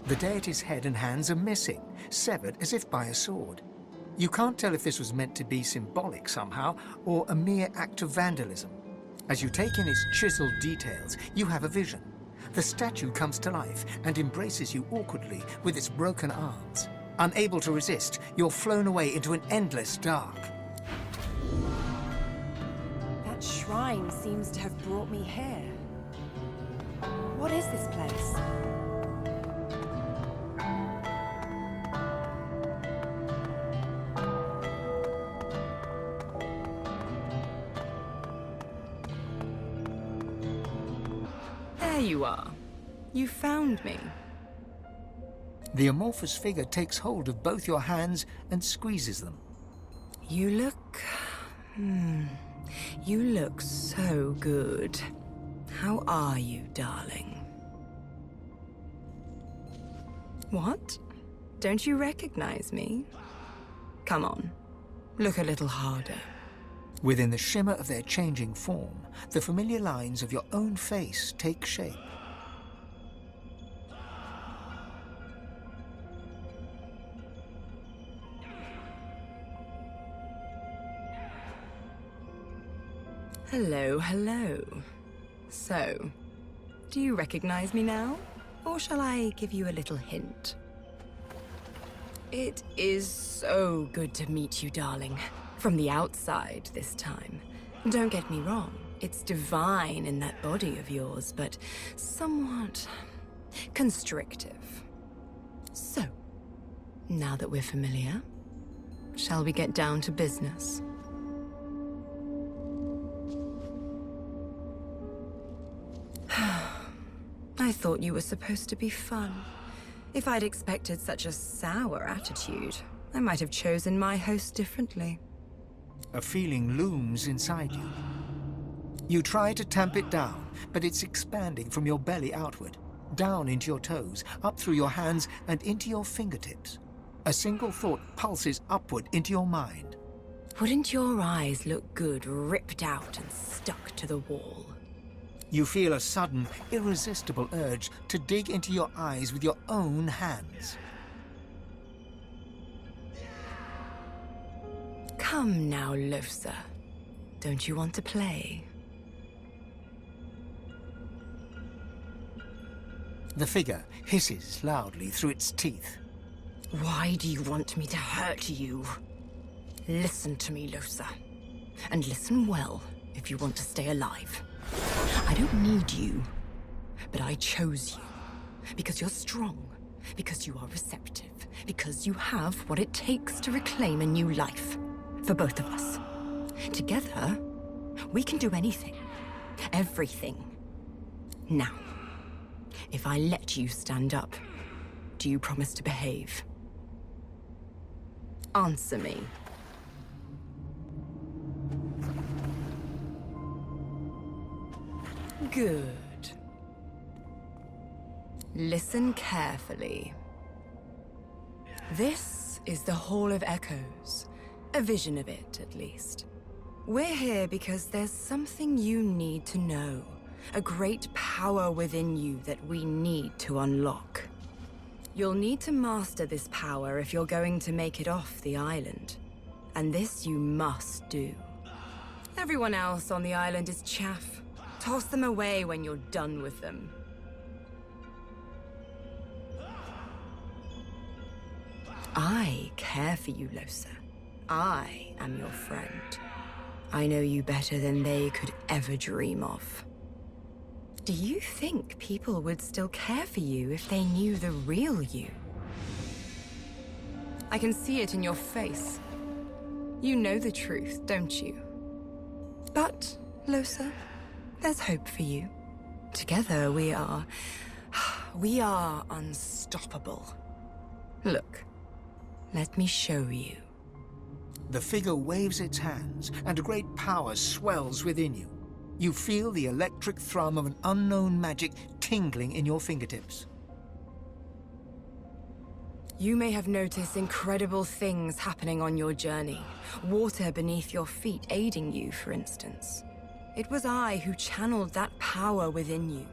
The deity's head and hands are missing, severed as if by a sword. You can't tell if this was meant to be symbolic somehow, or a mere act of vandalism. As you take in its chiseled details, you have a vision. The statue comes to life and embraces you awkwardly with its broken arms. Unable to resist, you're flown away into an endless dark. That shrine seems to have brought me here. What is this place? There you are. You found me. The amorphous figure takes hold of both your hands and squeezes them. You look... You look so good. How are you, darling? What? Don't you recognize me? Come on, look a little harder. Within the shimmer of their changing form, the familiar lines of your own face take shape. Hello, hello. So, do you recognize me now? Or shall I give you a little hint? It is so good to meet you, darling. From the outside this time. Don't get me wrong, it's divine in that body of yours, but somewhat constrictive. So, now that we're familiar, shall we get down to business? I thought you were supposed to be fun. If I'd expected such a sour attitude, I might have chosen my host differently. A feeling looms inside you. You try to tamp it down, but it's expanding from your belly outward, down into your toes, up through your hands and into your fingertips. A single thought pulses upward into your mind. Wouldn't your eyes look good ripped out and stuck to the wall? You feel a sudden, irresistible urge to dig into your eyes with your own hands. Come now, Losa. Don't you want to play? The figure hisses loudly through its teeth. Why do you want me to hurt you? Listen to me, Losa. And listen well if you want to stay alive. I don't need you, but I chose you. Because you're strong, because you are receptive, because you have what it takes to reclaim a new life. For both of us. Together, we can do anything. Everything. Now, if I let you stand up, do you promise to behave? Answer me. Good. Listen carefully. This is the Hall of Echoes. A vision of it, at least. We're here because there's something you need to know. A great power within you that we need to unlock. You'll need to master this power if you're going to make it off the island. And this you must do. Everyone else on the island is chaff. Toss them away when you're done with them. I care for you, Losa. I am your friend. I know you better than they could ever dream of. Do you think people would still care for you if they knew the real you? I can see it in your face. You know the truth, don't you? But, Losa, there's hope for you. Together we are unstoppable. Look, let me show you. The figure waves its hands, and a great power swells within you. You feel the electric thrum of an unknown magic tingling in your fingertips. You may have noticed incredible things happening on your journey. Water beneath your feet aiding you, for instance. It was I who channeled that power within you.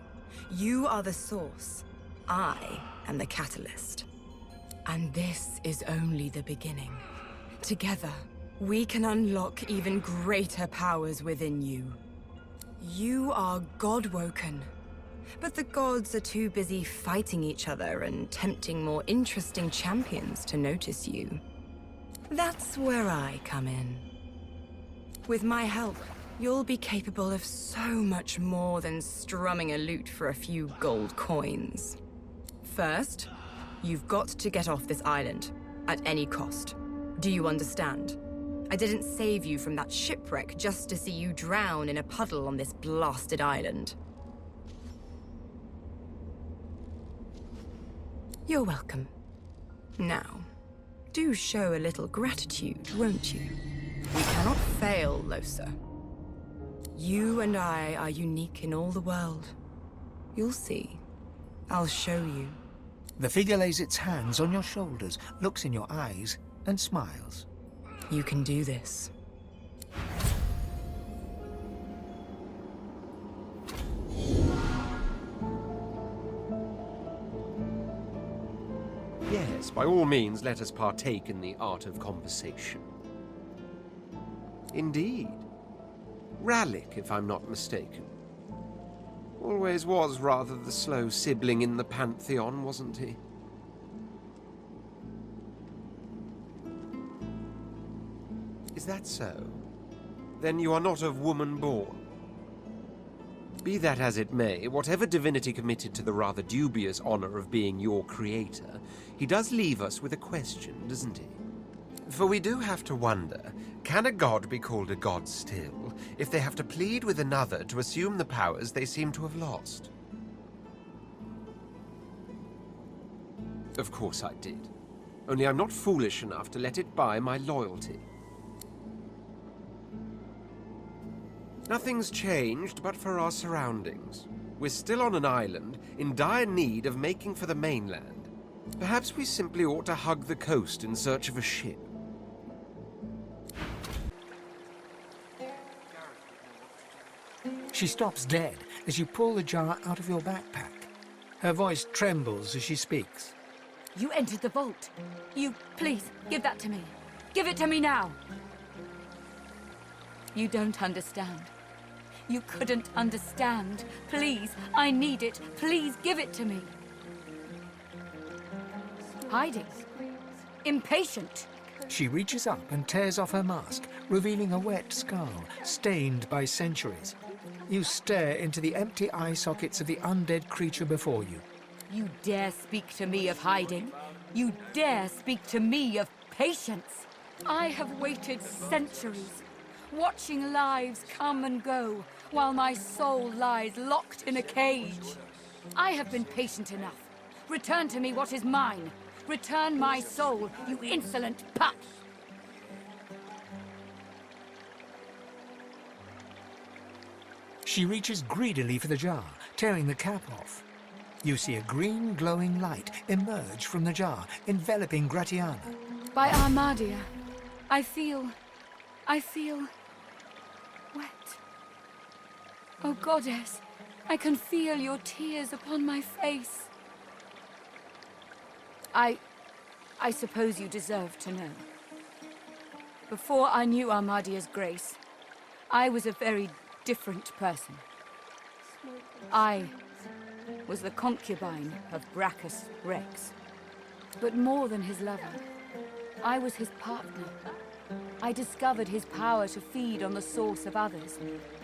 You are the source. I am the catalyst. And this is only the beginning. Together, we can unlock even greater powers within you. You are God-woken. But the gods are too busy fighting each other and tempting more interesting champions to notice you. That's where I come in. With my help, you'll be capable of so much more than strumming a lute for a few gold coins. First, you've got to get off this island, at any cost. Do you understand? I didn't save you from that shipwreck just to see you drown in a puddle on this blasted island. You're welcome. Now, do show a little gratitude, won't you? We cannot fail, Losa. You and I are unique in all the world. You'll see. I'll show you. The figure lays its hands on your shoulders, looks in your eyes, and smiles. You can do this. Yes, by all means, let us partake in the art of conversation. Indeed. Rallic, if I'm not mistaken. Always was rather the slow sibling in the Pantheon, wasn't he? Is that so? Then you are not of woman born. Be that as it may, whatever divinity committed to the rather dubious honor of being your creator, he does leave us with a question, doesn't he? For we do have to wonder, can a god be called a god still, if they have to plead with another to assume the powers they seem to have lost? Of course I did. Only I'm not foolish enough to let it buy my loyalty. Nothing's changed but for our surroundings. We're still on an island, in dire need of making for the mainland. Perhaps we simply ought to hug the coast in search of a ship. She stops dead as you pull the jar out of your backpack. Her voice trembles as she speaks. You entered the vault. Please, give that to me. Give it to me now. You don't understand. You couldn't understand. Please, I need it. Please give it to me. Hiding. Impatient. She reaches up and tears off her mask, revealing a wet skull, stained by centuries. You stare into the empty eye sockets of the undead creature before you. You dare speak to me of hiding? You dare speak to me of patience? I have waited centuries, watching lives come and go, while my soul lies locked in a cage. I have been patient enough. Return to me what is mine. Return my soul, you insolent pup! She reaches greedily for the jar, tearing the cap off. You see a green glowing light emerge from the jar, enveloping Gratiana. By Armadia, I feel wet. Oh, goddess, I can feel your tears upon my face. I suppose you deserve to know. Before I knew Armadia's grace, I was a very different person. I was the concubine of Brachus Rex. But more than his lover, I was his partner. I discovered his power to feed on the source of others,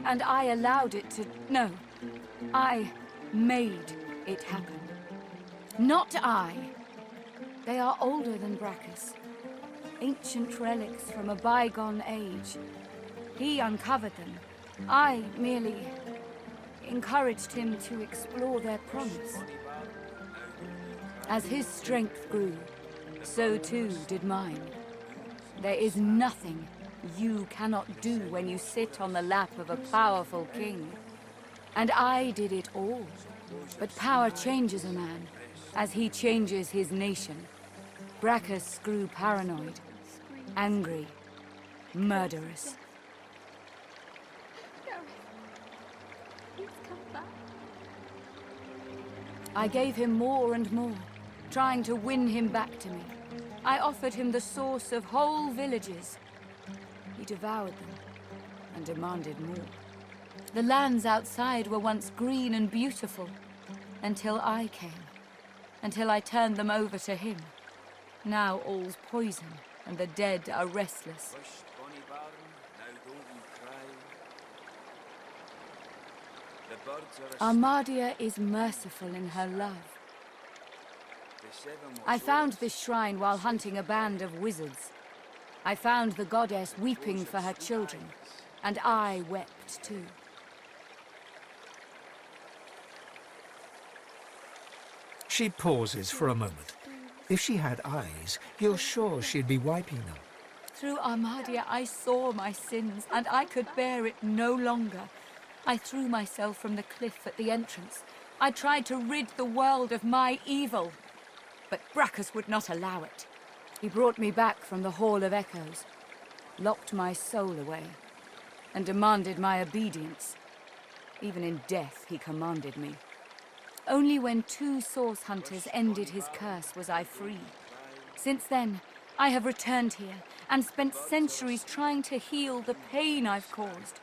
and I allowed it to... No, I made it happen. Not I. They are older than Brachus. Ancient relics from a bygone age. He uncovered them. I merely encouraged him to explore their promise. As his strength grew, so too did mine. There is nothing you cannot do when you sit on the lap of a powerful king. And I did it all. But power changes a man, as he changes his nation. Brachus grew paranoid, angry, murderous. I gave him more and more, trying to win him back to me. I offered him the source of whole villages. He devoured them and demanded more. The lands outside were once green and beautiful, until I came. Until I turned them over to him. Now all's poison, and the dead are restless. Armadia is merciful in her love. I found this shrine while hunting a band of wizards. I found the goddess weeping for her children, and I wept too. She pauses for a moment. If she had eyes, you're sure she'd be wiping them. Through Armadia, I saw my sins, and I could bear it no longer. I threw myself from the cliff at the entrance. I tried to rid the world of my evil, but Brachus would not allow it. He brought me back from the Hall of Echoes, locked my soul away, and demanded my obedience. Even in death, he commanded me. Only when 2 source hunters ended his curse was I free. Since then, I have returned here and spent centuries trying to heal the pain I've caused.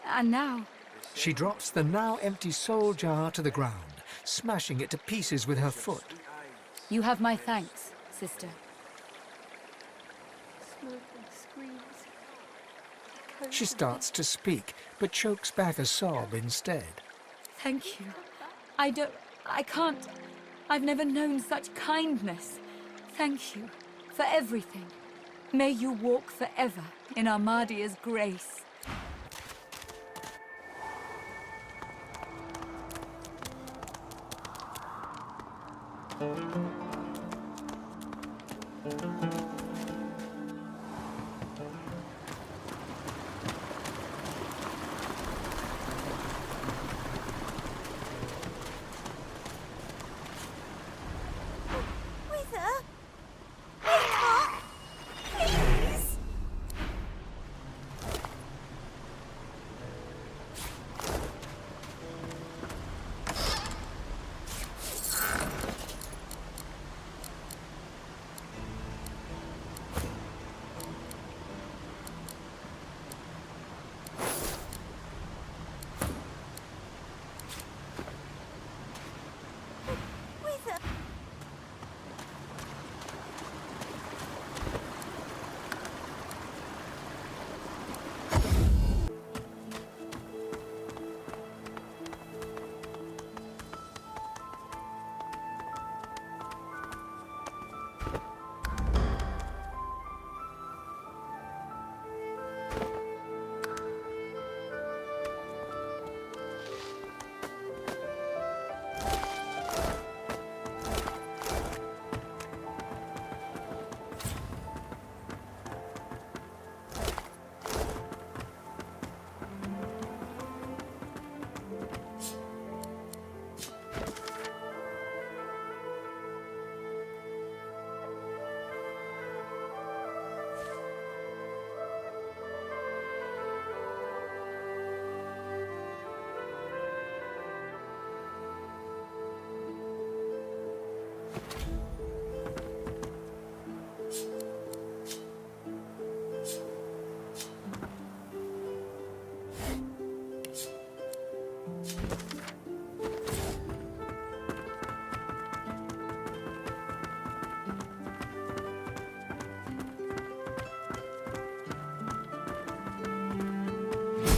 And now... She drops the now empty soul jar to the ground, smashing it to pieces with her foot. You have my thanks, sister. Smoke and screams. She starts to speak, but chokes back a sob instead. Thank you. I can't. I've never known such kindness. Thank you for everything. May you walk forever in Armadia's grace.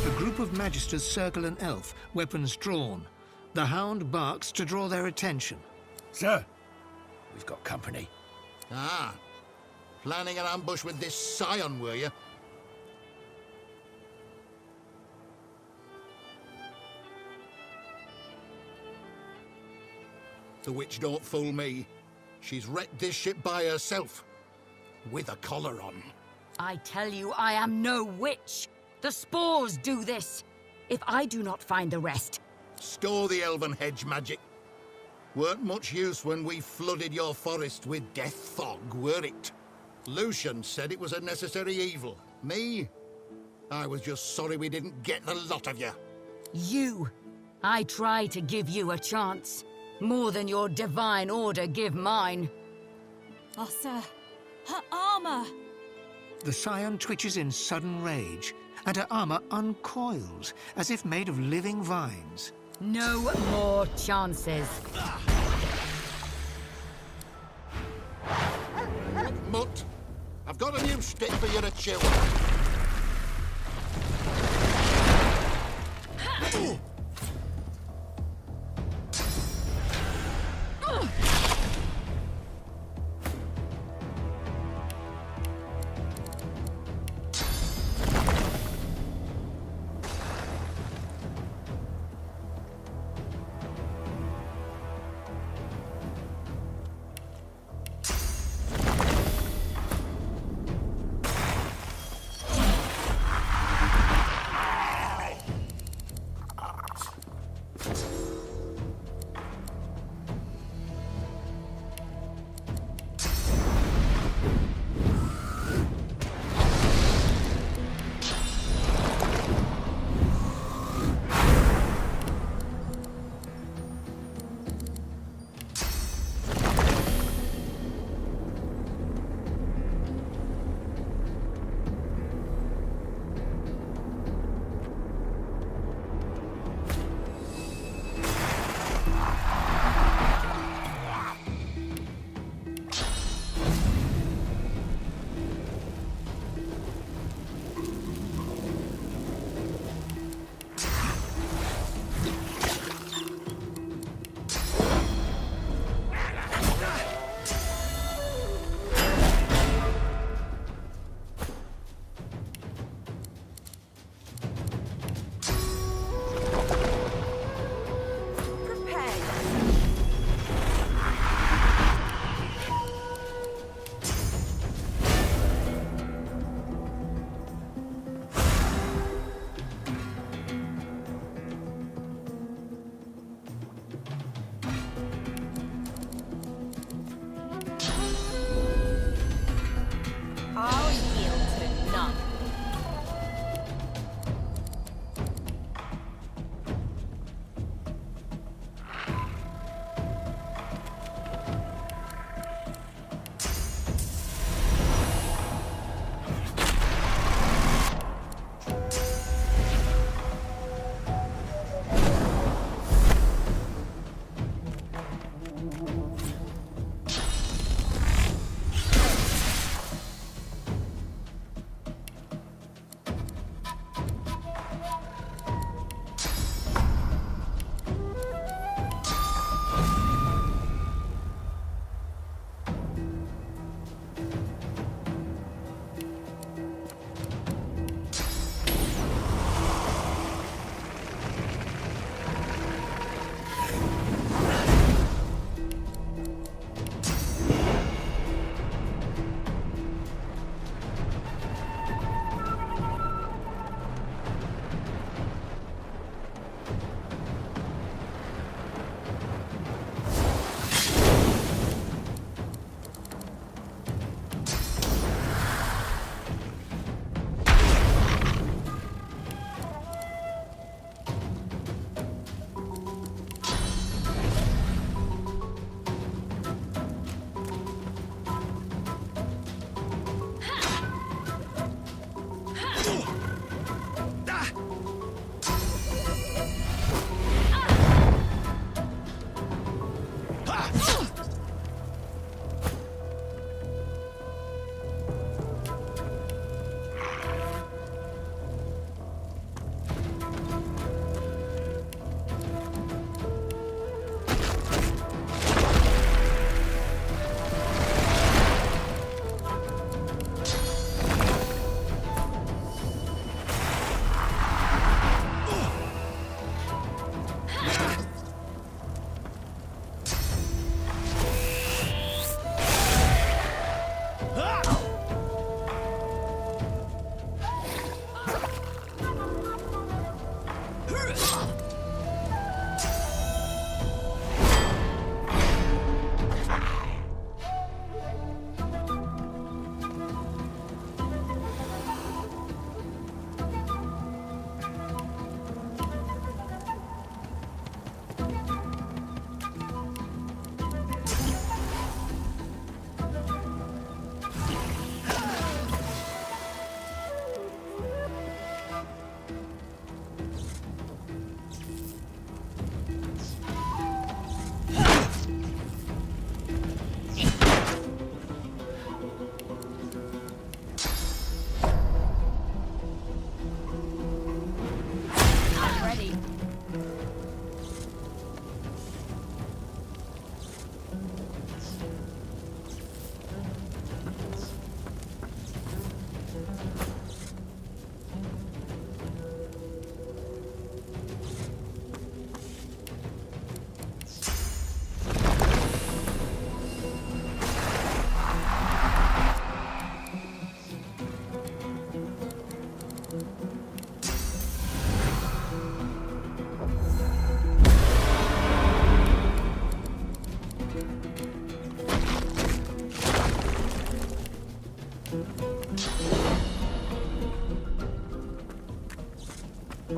A group of magisters circle an elf, weapons drawn. The hound barks to draw their attention. Sir, we've got company. Ah, planning an ambush with this scion, were you? The witch don't fool me. She's wrecked this ship by herself, with a collar on. I tell you, I am no witch. The spores do this. If I do not find the rest... Store the elven hedge magic. Weren't much use when we flooded your forest with death fog, were it? Lucian said it was a necessary evil. Me? I was just sorry we didn't get the lot of you. You! I tried to give you a chance. More than your divine order give mine. Oh, sir. Her armor! The Scion twitches in sudden rage, and her armor uncoils, as if made of living vines. No more chances. Mutt, I've got a new stick for you to chew on.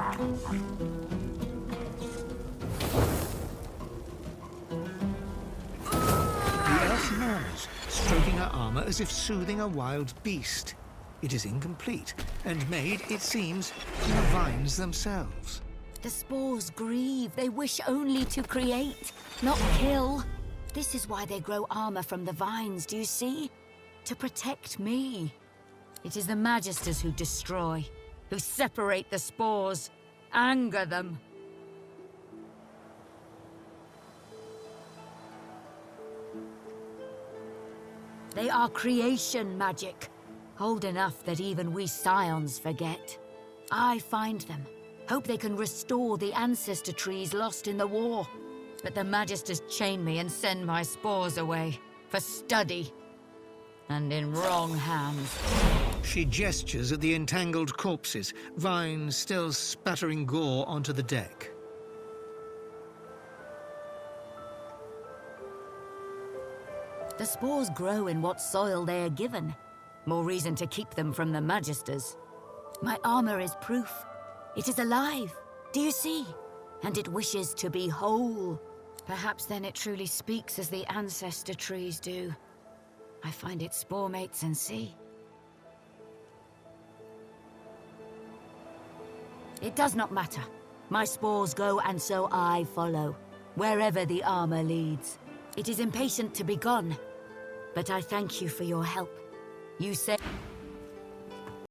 The elf murmurs, stroking her armor as if soothing a wild beast. It is incomplete, and made, it seems, from the vines themselves. The spores grieve. They wish only to create, not kill. This is why they grow armor from the vines, do you see? To protect me. It is the Magisters who destroy, who separate the spores, anger them. They are creation magic, old enough that even we scions forget. I find them, hope they can restore the ancestor trees lost in the war. But the Magisters chain me and send my spores away, for study, and in wrong hands. She gestures at the entangled corpses, vines still spattering gore onto the deck. The spores grow in what soil they are given. More reason to keep them from the Magisters. My armor is proof. It is alive, do you see? And it wishes to be whole. Perhaps then it truly speaks as the ancestor trees do. I find its spore mates and see. It does not matter. My spores go and so I follow, wherever the armor leads. It is impatient to be gone, but I thank you for your help. You said...